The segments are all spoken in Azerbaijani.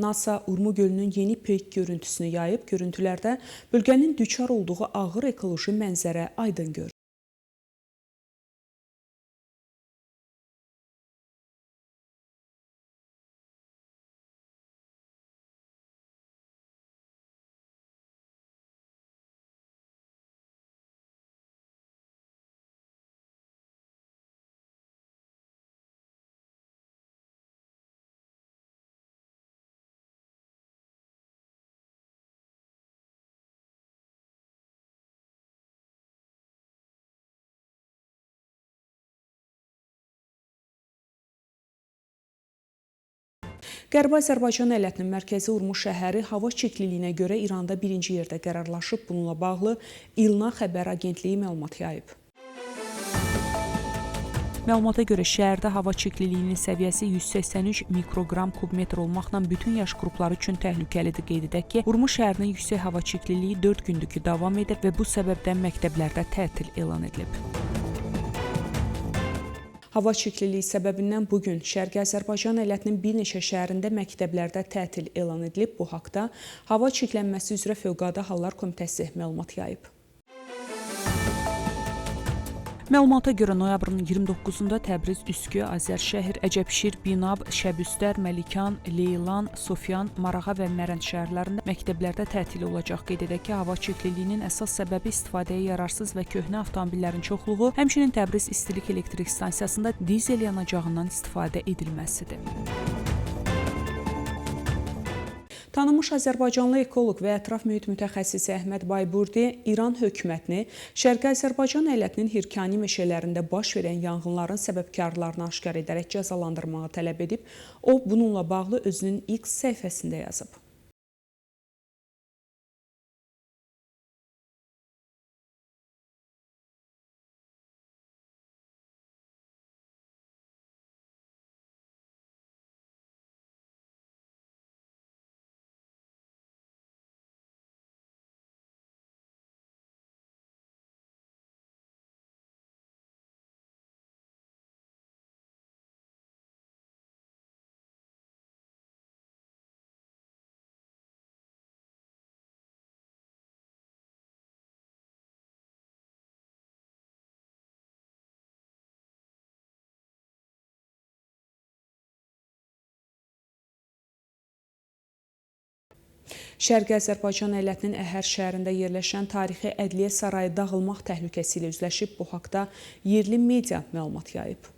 NASA Urmu gölünün yeni peyk görüntüsünü yayıb. Görüntülərdə bölgənin düçar olduğu ağır ekoloji mənzərə aydın görünür. Qərbi Azərbaycan əyalətinin mərkəzi Urmu şəhəri hava çirkliliyinə görə İranda birinci yerdə qərarlaşıb. Bununla bağlı İLNA xəbər agentliyi məlumat yayıb. Məlumata görə şəhərdə hava çirkliliyinin səviyyəsi 183 mikroqram kubmetr olmaqla bütün yaş qrupları üçün təhlükəlidir. Qeyd edək ki, Urmu şəhərinin yüksək hava çirkliliyi 4 gündür ki davam edir və bu səbəbdən məktəblərdə tətil elan edilib. Hava çirkliliyi səbəbindən bugün Şərqi Azərbaycan əyalətinin bir neçə şəhərində məktəblərdə tətil elan edilib. Bu haqda Hava çirklənməsi üzrə Fövqəladə Hallar Komitəsi məlumat yayıb. Məlumata görə noyabrın 29-da Təbriz, Üskü, Azərşəhər, Əcəbşir, Binab, Şəbüstər, Məlikan, Leylan, Sofyan, Marağa və Mərənd şəhərlərində məktəblərdə tətil olacaq. Qeyd edək ki, hava çirkliliyinin əsas səbəbi istifadəyə yararsız və köhnə avtomobillərin çoxluğu, həmçinin Təbriz İstilik Elektrik Stansiyasında dizel yanacağından istifadə edilməsidir. Tanınmış Azərbaycanlı ekoloq və ətraf mühit mütəxəssisi Əhməd Bayburdi İran hökumətini Şərqi Azərbaycan əyalətinin Hirkani meşələrində baş verən yanğınların səbəbkarlarını aşkar edərək cəzalandırmağı tələb edib. O, bununla bağlı özünün X səhifəsində yazıb. Şərqi Azərbaycan əyalətinin Əhər şəhərində yerləşən tarixi Ədliyyə Sarayı dağılmaq təhlükəsi ilə üzləşib. Bu haqda yerli media məlumat yayıb.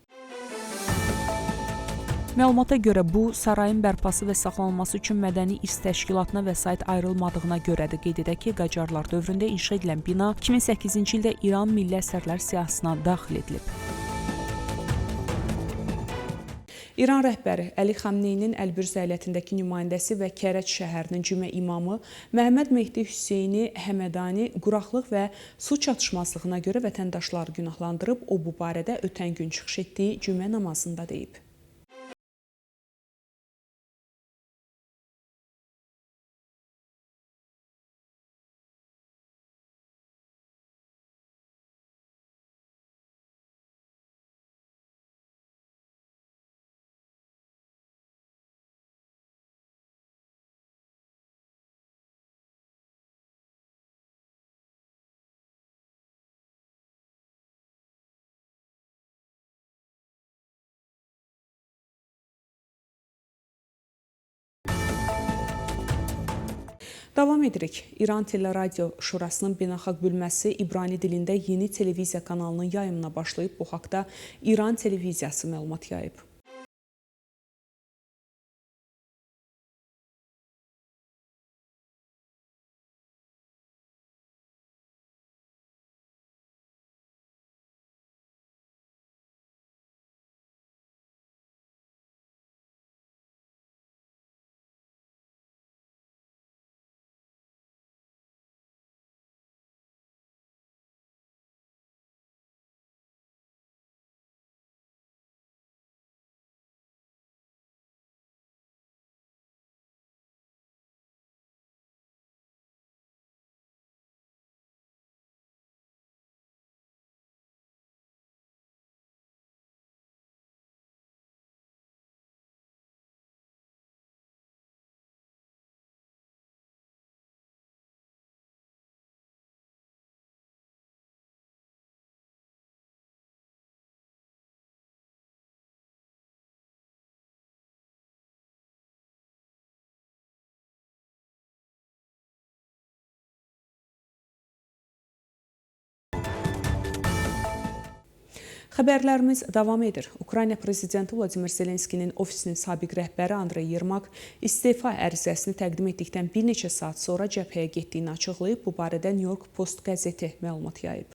Məlumata görə bu, sarayın bərpası və saxlanılması üçün mədəni irs təşkilatına vəsait ayrılmadığına görədir. Qeyd edək ki, Qacarlar dövründə inşa edilən bina 2008-ci ildə İran Milli Əsərlər siyahısına daxil edilib. İran rəhbəri Əli Xamneyinin Əlbürz əyalətindəki nümayəndəsi və Kərəc şəhərinin cümə imamı Məhəmməd Mehdi Hüseyni Həmədani quraqlıq və su çatışmazlığına görə vətəndaşları günahlandırıb. O, bu barədə ötən gün çıxış etdiyi cümə namazında deyib. Davam edirik. İran Teleradio Şurasının beynəlxalq bölməsi İbrani dilində yeni televiziya kanalının yayımına başlayıb. Bu haqda İran televiziyası məlumat yayıb. Xəbərlərimiz davam edir. Ukrayna prezidenti Vladimir Zelenskinin ofisinin sabiq rəhbəri Andrey Yermak istefa ərizəsini təqdim etdikdən bir neçə saat sonra cəbhəyə getdiyini açıqlayıb. Bu barədə New York Post qəzeti məlumat yayıb.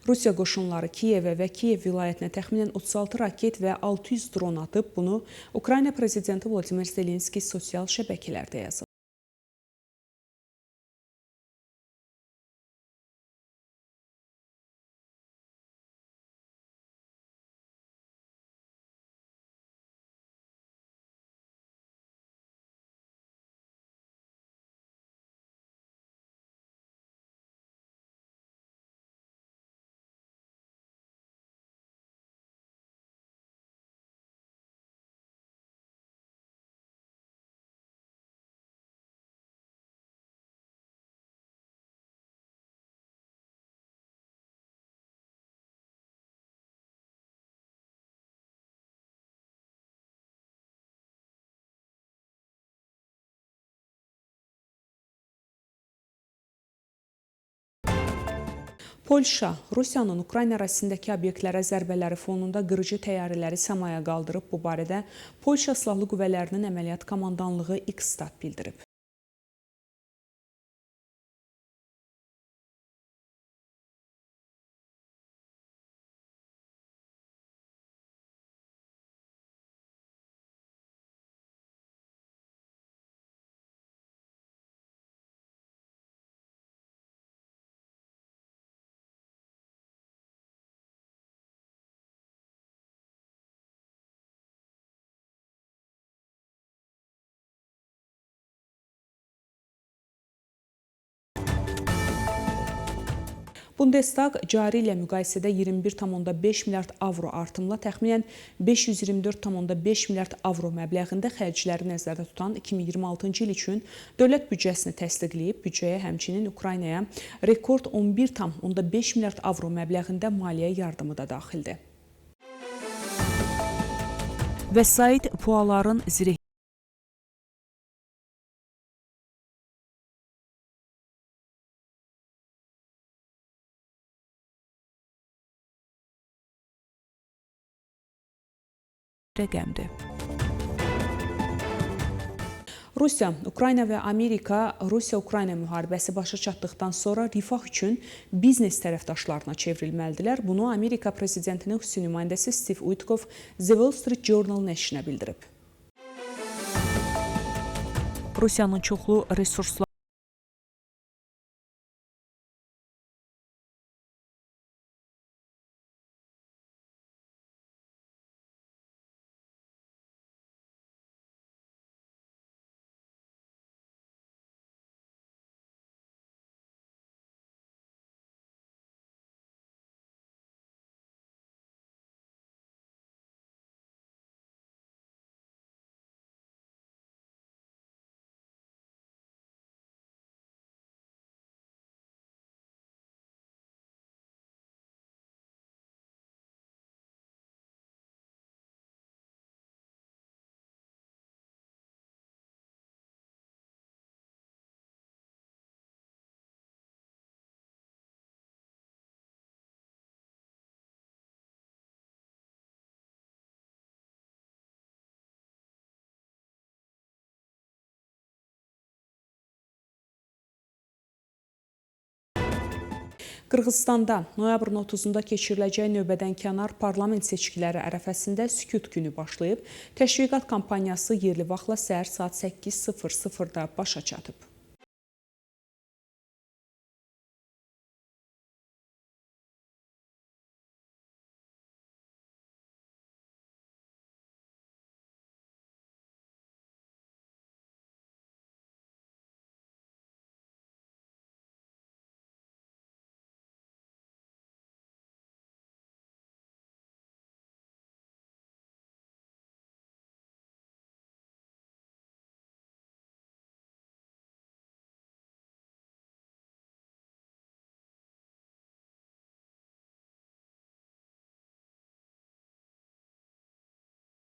Rusiya qoşunları Kiyevə və Kiyev vilayətinə təxminən 36 raket və 600 dron atıb. Bunu Ukrayna prezidenti Vladimir Zelenski sosial şəbəkələrdə yazıb. Polşa, Rusiyanın Ukrayna ərazisindəki obyektlərə zərbələri fonunda qırıcı təyyarələri səmaya qaldırıb. Bu barədə Polşa Silahlı Qüvvələrinin əməliyyat komandanlığı X-Stat bildirib. Bundestag cari ilə müqayisədə 21,5 milyard avro artımla təxminən 524,5 milyard avro məbləğində xərcləri nəzərdə tutan 2026-cı il üçün dövlət büdcəsini təsdiqləyib. Büdcəyə həmçinin Ukraynaya rekord 11,5 milyard avro məbləğində maliyyə yardımı da daxildir. Vəsait PUA-ların zireh rəqəmdir. Rusiya, Ukrayna və Amerika Rusiya-Ukrayna müharibəsi başa çatdıqdan sonra rifah üçün biznes tərəfdaşlarına çevrilməlidirlər. Bunu Amerika prezidentinin xüsusi nümayəndəsi Steve Witkoff The Wall Street Journal nəşrinə bildirib. Rusiyanın çoxlu resursları Qırğızstanda noyabrın 30-da keçiriləcək növbədənkənar parlament seçkiləri ərəfəsində sükut günü başlayıb. Təşviqat kampaniyası yerli vaxtla səhər saat 8:00-da başa çatıb.